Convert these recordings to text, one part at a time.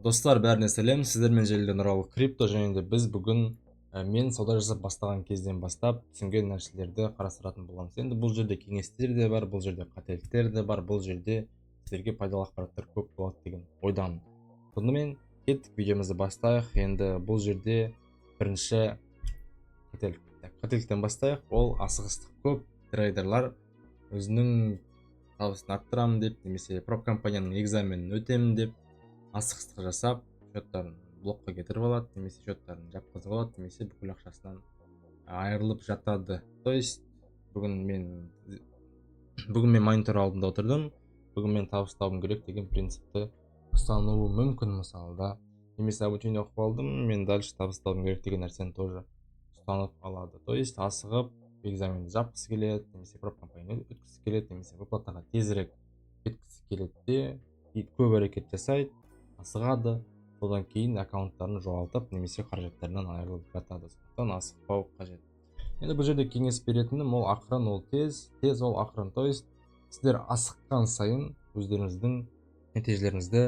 Достар, бәріне сәлем. Сіздермен желіде Нұралы крипто, және де біз бүгін мен сауда жасап бастаған кезден бастап түсінген нәрселерді қарастыратын боламыз. Енді бұл жерде кеңестер де бар, бұл жерде қателіктер де бар, бұл жерде сіздерге пайдалы ақпараттар көп болады деген ойдамын. Сонымен кеттік, видеомызды бастайық. Енді бұл жерде бірінші қателіктен бастайық. Ол асығыстық. Көп трейдерлар өзінің табысын арттырамын деп, немесе прop компанияның экзаменін өтемін деп асығыстық жасап счеттарын блокқа кетіріп алады, немесе счеттарын жапқызып алады, немесе бүкіл ақшасынан айырылып жатады. То есть бүгін мен монитор алдында отырдым, бүгін мен табыс табуым керек деген принципті ұстануы мүмкін. Мысалы да, немесе обучение оқып алдым, мен дальше табыс табуым керек деген нәрсені тоже ұстанып алады. То есть асығып экзаменді жапқысы келеді, немесе прop компанияны өткісі келеді, немесе выплатаға тезірек жеткісі келеді де көп әрекет жасайды, асығады, содан кейін аккаунттарын жоғалтып, немесе қаражаттарынан айырылып жатады. Сондықтан асықпау қажет. Енді бұл жерде кеңес беретінім, ол ақырын, ол тез ол ақырын. То есть сіздер асыққан сайын өздеріңіздің нәтижелеріңізді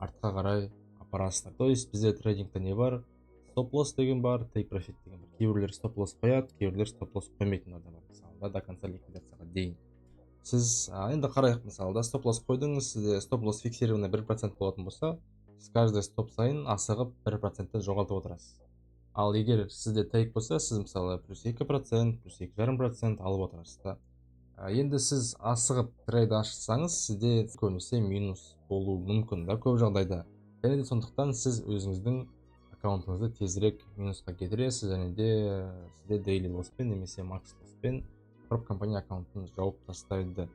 артқа қарай апарасыздар. То есть бізде трейдингте не бар? Стоп-лосс деген бар, take profit деген бар. Кейбіреулер стоп-лосс қояды, кейбіреулер стоп-лосс қоймайтындар да бар. Мысалы, до конца ликвидацияға дейін. Сіз енді қарайық, мысалы да, стоп-лосс қойдыңыз, сізде стоп-лосс фиксированный 1% болатын болса, сіз каждый стоп сайын асығып 1%-ті жоғалтып отырасыз. Ал егер сізде тейк болса, сіз мысалы плюс 2%, плюс 2,5% алып отырасыз да. Енді сіз асығып трейд ашсаңыз, сізде көбінесе минус болуы мүмкін да көп жағдайда. Және де сондықтан сіз өзіңіздің аккаунтыңызды тезірек минусқа кетіресіз, және де сізде daily лосспен немесе max лосспен прop компания аккаунтын жауып тастайды.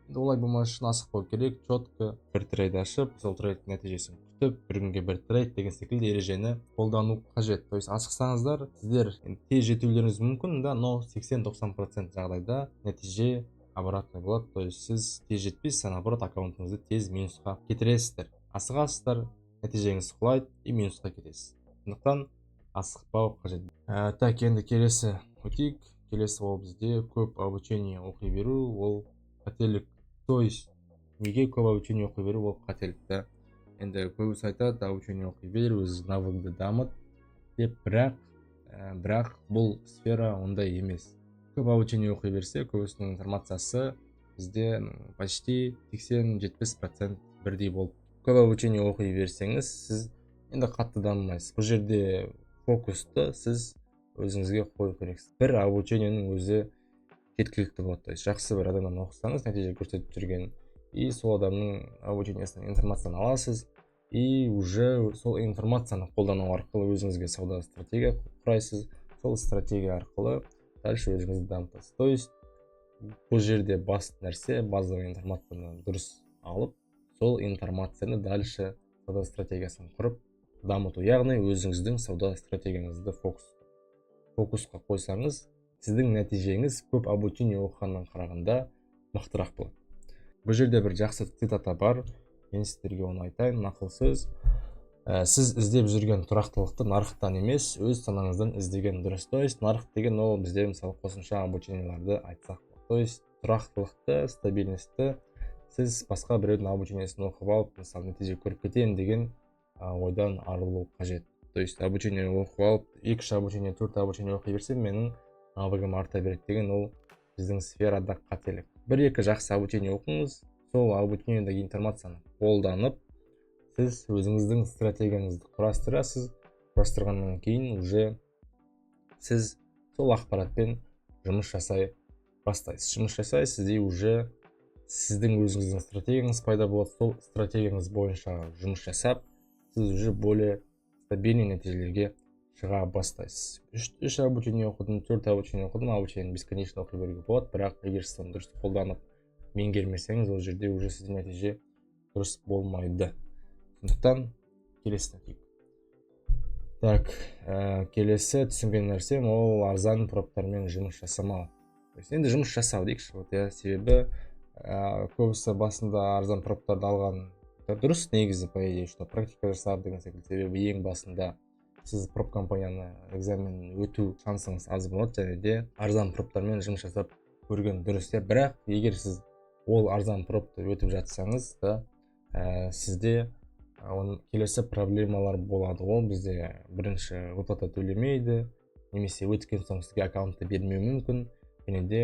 Енді олай болмас үшін асықпау керек, четко бір трейд ашып, сол трейдтің нәтижесін күтіп, бір күнге бір трейд деген секілді ережені қолдану қажет. То есть асықсаңыздар, сіздер тез жетулеріңіз мүмкін да, но 80-90% жағдайда нәтиже обратный болады. То есть сіз тез жетпейсіз, наоборот аккаунтыңызды тез минусқа кетіресіздер. Асығасыздар, нәтижеңіз құлайды и минусқа кетесіз. Сондықтан асықпау қажет. Так, енді келесі өтейік. Келесі ол бізде көп обучение оқи беру, ол қателік. То есть неге көп обучение оқи беру ол қателік та? Енді көбісі айтады, обучение оқи бер, өз навыгды дамыт деп, бірақ бұл сфера ондай емес. Көп обучение оқи берсе, көбісінің информациясы бізде почти 80-70% бірдей болып. Көп обучение оқи берсеңіз, сіз енді қатты дамымайсыз. Бұл жерде фокусты сіз өзіңізге қою керексіз. Бір обучениенің өзі жеткілікті болады. То есть жақсы бір адамнан оқысаңыз, нәтиже көрсетіп жүрген, и сол адамның обучениесінен информацияны аласыз, и уже сол информацияны қолдану арқылы өзіңізге сауда стратегия құрайсыз, сол стратегия арқылы дальше өзіңізді дамытасыз. То есть бұл жерде басты нәрсе, базовый информацияны дұрыс алып, сол информацияны дальше сауда стратегиясын құрып дамыту. Яғни өзіңіздің сауда стратегияңызды фокусқа қойсаңыз, сіздің нәтижеңіз көп обучение оқығаннан қарағанда мықтырақ болады. Бұл жерде бір жақсы цитата бар, мен сіздерге оны айтайын, нақыл сөз. Сіз іздеп жүрген тұрақтылықты нарықтан емес, өз санаңыздан іздеген дұрыс. То есть нарық деген ол бізде мысалы қосымша обучениеларды айтсақ. То есть тұрақтылықты, стабильностьті сіз басқа біреудің обучениесін оқып алып, мысалы нәтиже көріп кетемін деген ойдан арылу қажет. То есть обучение оқып алып, 2 обучение, 4 обучение оқи берсем, менің навыгым арта береді деген ол біздің сферада қателік. 1-2 жақсы обучение оқыңыз, сол обучениедегі информацияны қолданып, сіз өзіңіздің стратегияңызды құрастырасыз. Құрастырғаннан кейін уже сіз сол ақпаратпен жұмыс жасай бастайсыз. Жұмыс жасайсыз и уже сіздің өзіңіздің стратегияңыз пайда болады. Сол стратегияңыз бойынша жұмыс жасап, сіз уже более стабильный нәтижелерге шыға бастайсыз. 3 обучение оқыдым, 4 обучение оқыдым, обучениені бесконечно оқи беруге болады, бірақ егер сіз оны дұрыс қолданып меңгермесеңіз, ол жерде уже сіздің нәтиже дұрыс болмайды. Сондықтан келесі нәтиже. Так, келесі түсінген нәрсем ол арзан проптармен жұмыс жасамау. Енді жұмыс жасау дейікші, себебі көбісі басында арзан проптарды алған дұрыс, негізі по идее, что практика жасап деген секілді. Себебі ең басында сіз прop компанияны экзамен өту шансыңыз аз болады, және де арзан проптармен жұмыс жасап көрген дұрыс. Бірақ егер сіз ол арзан пропты өтіп жатсаңыз да, сізде Оның келесі проблемалар болады. Ол бізде бірінші выплата төлемейді, немесе өткен соң сізге аккаунтты бермеуі мүмкін, және де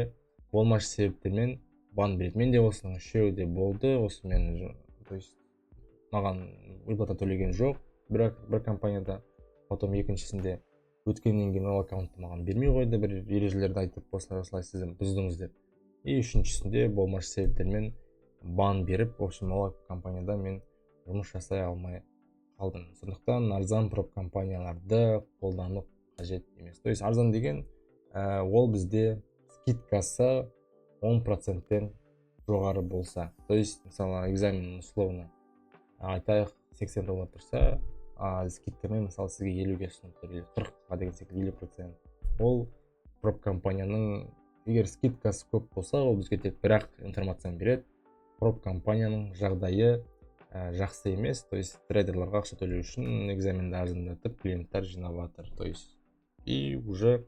болмашы себептермен бан береді. Менде осының үшеуі де болды. Осымен то есть маған выплата төлеген жоқ бір компанияда. Потом екіншісінде өткеннен кейін ол аккаунтты маған бермей қойды, бір ережелерді айтып, осылай сіз бұздыңыз деп. И үшіншісінде болмашы себептермен бан беріп, в общем, ол компанияда мен жұмыс жасай алмай қалдым. Сондықтан арзан проп компанияларды қолдану қажет емес. То есть арзан деген ол бізде скидкасы 10%-тен жоғары болса. То есть мысалы экзамен условно айтайық $80 тұрса, скидкамен мысалы сізге 50-ге ұсынып тұр, 40-ға деген секілді 50%. Ол проп компанияның, егер скидкасы көп болса, ол бізге тек бірақ информацияны береді. Проп компанияның жағдайы жақсы емес, то есть трейдерларға ақша төлеу үшін экзаменді арзандатып клиенттер жинап жатыр. То есть и уже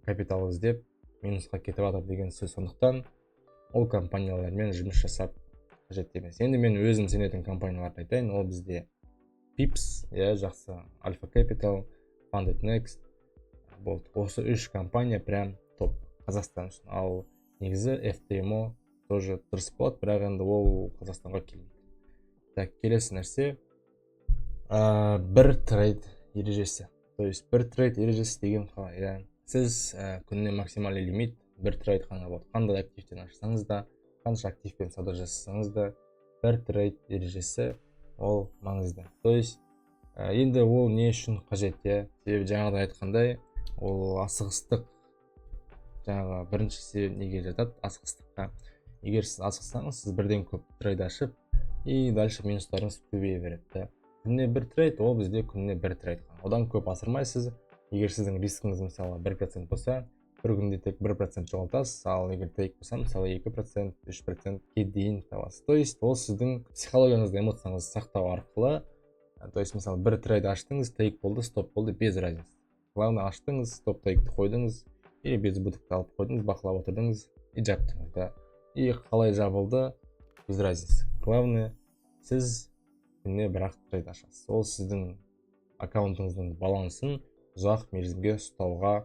капитал іздеп минусқа кетіп жатыр деген сөз. Сондықтан ол компаниялармен жұмыс жасап қажет емес. Енді мен өзім сенетін компанияларды айтайын. Ол бізде Pips, жақсы, Alpha Capital, Funded Next болды. Осы үш компания прям топ Қазақстан үшін. Ал негізі FTMO тоже дұрыс болады, бірақ енді ол Қазақстанға келмейді. Так, келесі нәрсе бір трейд ережесі. То есть бір трейд ережесі деген қалай? Сіз күніне максималды лимит бір трейд қана болады. Қандай активтен ашсаңыз да, қанша активпен сауда жасасаңыз да, бір трейд ережесі ол маңызды. То есть енді ол не үшін қажет? Себебі жаңағыда айтқандай, ол асығыстық. Жаңағы біріншісі неге жатады? Асығыстыққа. Егер сіз асықсаңыз, сіз бірден көп трейд ашып, и дальше минустарыңыз көбейе береді. Күніне бір трейд, ол бізде күніне бір трейд. Одан көп асырмайсыз. Егер сіздің рискіңіз мысалы 1% болса, бір күнде тек 1% жоғалтасыз, ал егер тейк болса, мысалы 2%, 3%-ке дейін табасыз. То есть ол сіздің психологияңызды, эмоцияңызды сақтау арқылы, то есть мысалы бір трейд аштыңыз, тейк болды, стоп болды, без разницы. Главное, аштыңыз, стоп тейкті қойдыңыз, или без убытокты алып қойдыңыз, бақылап отырдыңыз и жаптыңыз. И қалай жабылды, без разницы. Главное, сіз күніне бірақ трейд ашасыз. Ол сіздің аккаунтыңыздың балансын ұзақ мерзімге ұстауға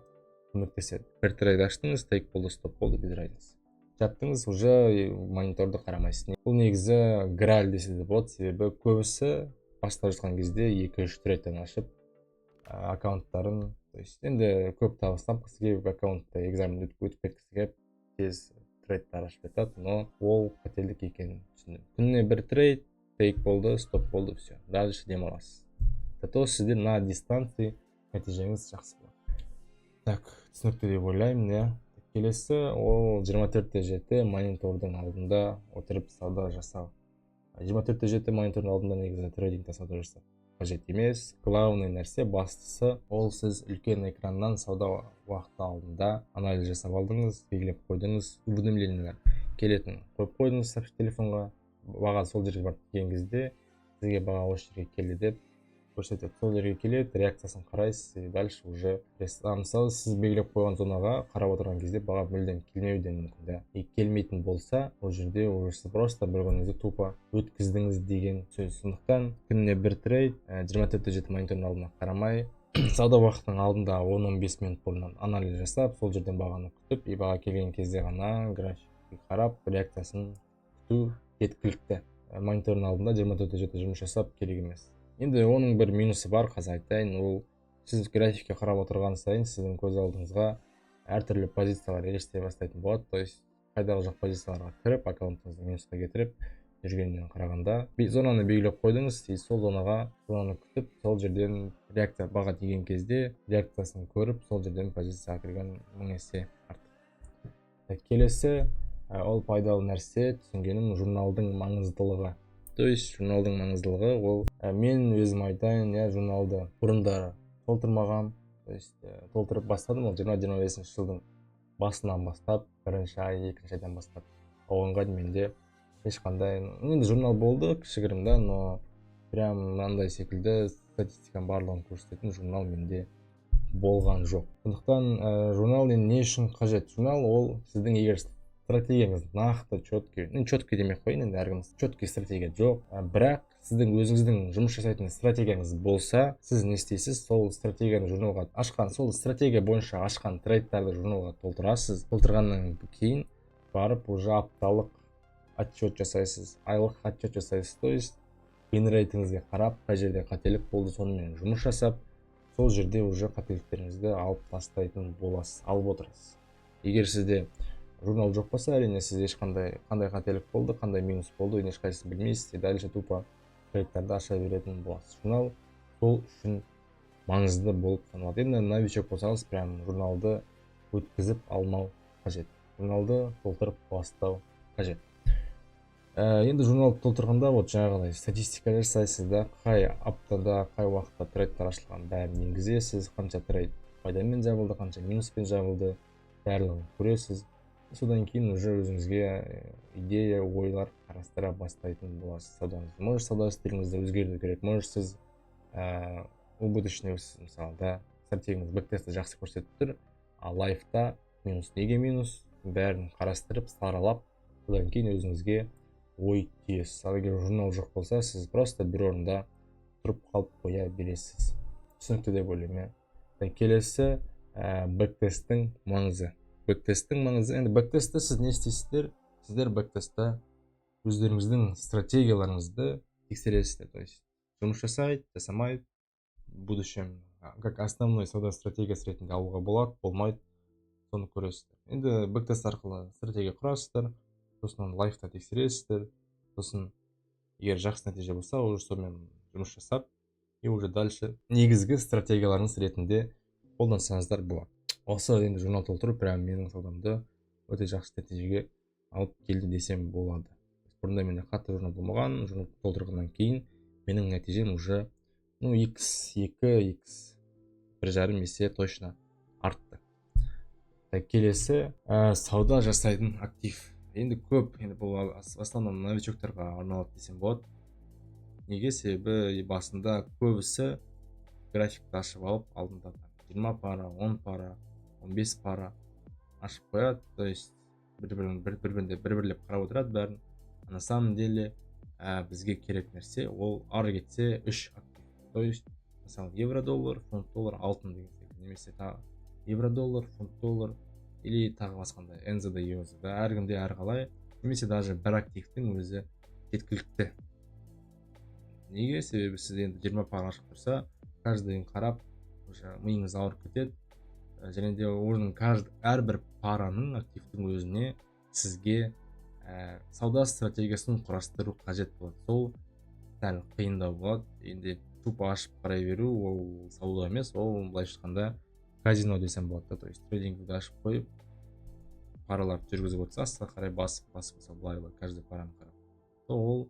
көмектеседі. Бір трейд аштыңыз, тейк болды, стоп болды, без разницы. Жаптыңыз, уже мониторды қарамайсыз. Бұл негізі граль десе де болады, себебі көбісі бастап жатқан кезде 2-3 трейдтен ашып аккаунттарын, то есть енді көп табыс тапқысы келіп, аккаунтта экзамен өтіп кеткісі келіп, тез трейдтар ашып жатады, но ол қателік екенін түсіндім. Күніне бір трейд, тейк болды, стоп болды, все. Дальше демаласыз. Зато сізде на дистанции нәтижеңіз жақсы болады. Так, түсінікті деп ойлаймын, Келесі ол 24/7 монитордың алдында отырып сауда жасау. 24/7 монитордың алдында негізі трейдингте сауда жасау қажет емес. Главный нәрсе, бастысы, ол сіз үлкен экраннан сауда уақыты алдында анализ жасап алдыңыз, белгілеп қойдыңыз, уведомлениелер келетін қойып қойдыңыз телефонға, баға сол жерге барып келген кезде сізге баға осы жерге келді деп көрсетеді. Сол жерге келеді, реакциясын қарайсыз, и дальше уже мысалы сіз белгілеп қойған зонаға қарап отырған кезде баға мүлдем келмеуі де мүмкін. И келмейтін болса, ол жерде уже просто бір күніңізді тупо өткіздіңіз деген сөз. Сондықтан күніне бір трейд, 24/7 монитордың алдына қарамай, сауда уақытының алдында 10-15 минут бұрын анализ жасап, сол жерден бағаны күтіп, и баға келген кезде ғана графикке қарап, реакциясын күту жеткілікті. Монитордың алдында 24/7 жұмыс жасап керек емес. Енді оның бір минусы бар, қазір айтайын, ол сіз графикке қарап отырған сайын сіздің көз алдыңызға әртүрлі позициялар елестей бастайтын болады. То есть қайдағы жоқ позицияларға кіріп, аккаунтыңызды минусқа кетіріп жүргеннен қарағанда, зонаны белгілеп қойдыңыз, и сол зонаны күтіп, сол жерден реакция баға тиген кезде реакциясын көріп, сол жерден позицияға кірген 1000 есе артық. Келесі ол пайдалы нәрсе, түсінгенім, журналдың маңыздылығы. То есть журналдың маңыздылығы ол мен өзім айтайын, журналды бұрындары толтырмағам, то есть толтырып бастадым, ол 20-25 жылдың басынан бастап, бірінші ай, екінші айдан бастап оғанға менде ешқандай, енді журнал болды кішігірім да, но прям мынандай секілді статистиканың барлығын көрсететін журнал менде болған жоқ. Сондықтан журнал не үшін қажет? Журнал ол сіздің егер стратегияңыз нақты, четкий демей ақ қояйын, енді әркім четкий стратегия жоқ, бірақ сіздің өзіңіздің жұмыс жасайтын стратегияңыз болса, сіз не істейсіз? Сол стратегияны журналға ашқан, сол стратегия бойынша ашқан трейдтарды журналға толтырасыз. Толтырғаннан кейін барып уже апталық отчет жасайсыз, айлық отчет жасайсыз. То есть генерейтіңізге қарап, қай жерде қателік болды, сонымен жұмыс жасап, сол жерде уже қателіктеріңізді алып тастайтын боласыз, алып отырасыз. Егер сізде журнал жоқ болса, әрине сіз ешқандай қателік болды, қандай минус болды, ешқайсысын білмейсіз, дәлше тупо трейдтарды аша беретін боласыз. Журнал сол үшін маңызды болып саналады. Енді новичок болсаңыз, прям журналды өткізіп алмау қажет. Журналды толтырып бастау қажет. Енді журналды толтырғанда вот жаңағыдай статистика жасайсыз да, қай аптада, қай уақытта трейдтер ашылған бәрін енгізесіз, қанша трейд пайдамен жабылды, қанша минуспен жабылды, барлығын көресіз. Содан кейін уже өзіңізге идея, ойлар қарастыра бастайтын боласыз саудаңызды. Может, сауда стиліңізді өзгерту керек, может, сіз убыточный мысалы да, стратегияңыз бэктесті жақсы көрсетіп тұр, а лайфта минус, неге минус, бәрін қарастырып, саралап, содан кейін өзіңізге ой түйесіз. Ал егер журнал жоқ болса, сіз просто бір орында тұрып қалып қоя бересіз. Түсінікті деп ойлаймын. Келесі бэктесттің маңызы. Бэктесттің маңызы, енді бэктестті сіз не істейсіздер? Сіздер бэктестті өздеріңіздің стратегияларыңызды тексересіздер. То есть жұмыс жасайды, жасамайды, в будущем как основной сауда стратегиясы ретінде алуға болады, болмайды, соны көресіздер. Енді бэктест арқылы стратегия құрасыздар, сосын лайфта тексересіздер, сосын егер жақсы нәтиже болса, уже сонымен жұмыс жасап, и уже дальше негізгі стратегияларыңыз ретінде қолдансаңыздар болады. Осы енді журнал толтыру прям менің саудамды өте жақсы нәтижеге алып келді десем болады. Бұрында менде қатты журнал болмаған, журнал толтырғаннан кейін менің нәтижем уже x2, x 1,5 есе точно артты. Келесі сауда жасайтын актив. Енді көп, енді бұл основном новичоктарға арналады десем болады. Неге? Себебі басында көбісі графикті ашып алып, алдында 20 пара, 10 пара, 15 пара ашып қояды. То есть бір-бірлеп қарап отырады бәрін. На самом деле бізге керек нәрсе ол ары кетсе 3 актив. То есть мысалы евро-доллар, фунт-доллар, алтын деген секілді, немесе евро-доллар, фунт-доллар или тағы басқандай НЗД, EUSD, әркімде әрқалай, немесе даже бір активтің өзі жеткілікті. Неге? Себебі сіз енді 20 пара ашып тұрса, каждыйын қарап, миыңыз ауырып кетеді. Және де оның әрбір параның, активтің өзіне сізге сауда стратегиясын құрастыру қажет болады. Сол сәл қиындау болады. Енді тупо ашып қарай беру ол сауда емес, ол былайша айтқанда казино десем болады. То есть трейдингті ашып қойып, параларды жүргізіп отырса, астқа қарай басып былай каждый параны қарап. Ол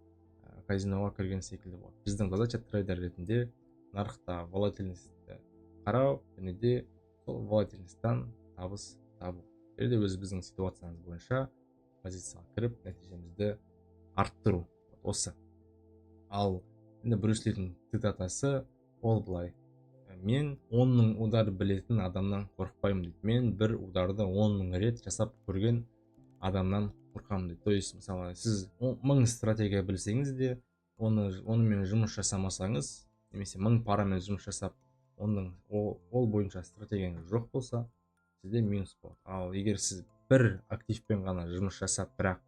казиноға кірген секілді болады. Біздің задача трейдер ретінде нарықта волатильностьті қарау, және де сол волатильностьтан табыс табу. Және де біздің ситуациямыз бойынша позицияға кіріп, нәтижемізді арттыру. Осы. Ал енді Брюс Лидің цитатасы ол былай: мен 10 000 удар білетін адамнан қорықпаймын дейді. Мен бір ударды 10 000 рет жасап көрген адамнан қорқамын дейді. То есть, мысалы, сіз 1000 стратегия білсеңіз де, онымен жұмыс жасамасаңыз, немесе 1000 парамен жұмыс жасап, ол бойынша стратегияңыз жоқ болса, сізде минус болады. Ал егер сіз бір активпен ғана жұмыс жасап, бірақ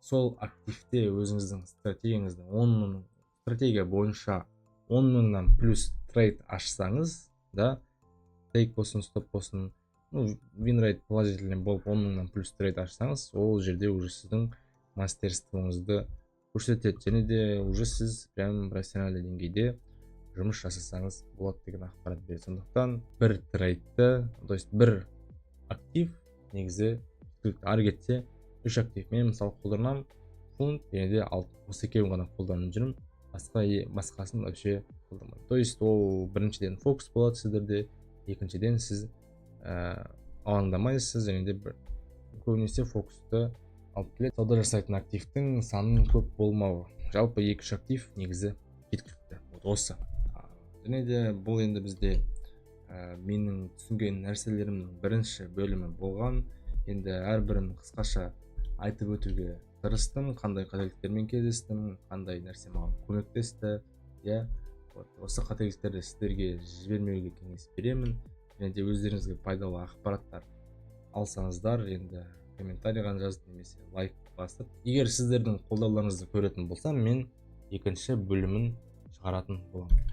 сол активте өзіңіздің стратегияңызды 10 000 стратегия бойынша 10 000-нан плюс трейд ашсаңыз, да, тейк болсын, стоп болсын, win rate положительный болып 10 000-нан плюс трейд ашсаңыз, ол жерде уже сіздің мастерствоңызды көрсетеді, және де уже сіз прям профессиональный деңгейде жұмыс жасасаңыз болады деген ақпарат береді. Сондықтан бір трейдті, то есть бір актив негізі ары кетсе 3 актив. Мен мысалы қолданамын фунт, және де алтын. Осы екеуін ғана қолданып жүрмін, басқасын вообще қолданбаймын. То есть ол біріншіден фокус болады сіздерде, екіншіден сіз алаңдамайсыз, және де көбінесе фокусты алып келеді. Сауда жасайтын активтің санының көп болмауы. Жалпы 2-3 актив негізі жеткілікті. Осы. Және де бұл енді бізде менің түсінген нәрселерімнің бірінші бөлімі болған. Енді әрбірін қысқаша айтып өтуге тырыстым, қандай қателіктермен кездестім, қандай нәрсе маған көмектесті. Иә, осы қателіктерді сіздерге жібермеуге кеңес беремін. Және де өздеріңізге пайдалы ақпараттар алсаңыздар, енді комментарийға жазып немесе лайк басып. Егер сіздердің қолдауларыңызды көретін болсам, мен екінші бөлімін шығаратын боламын.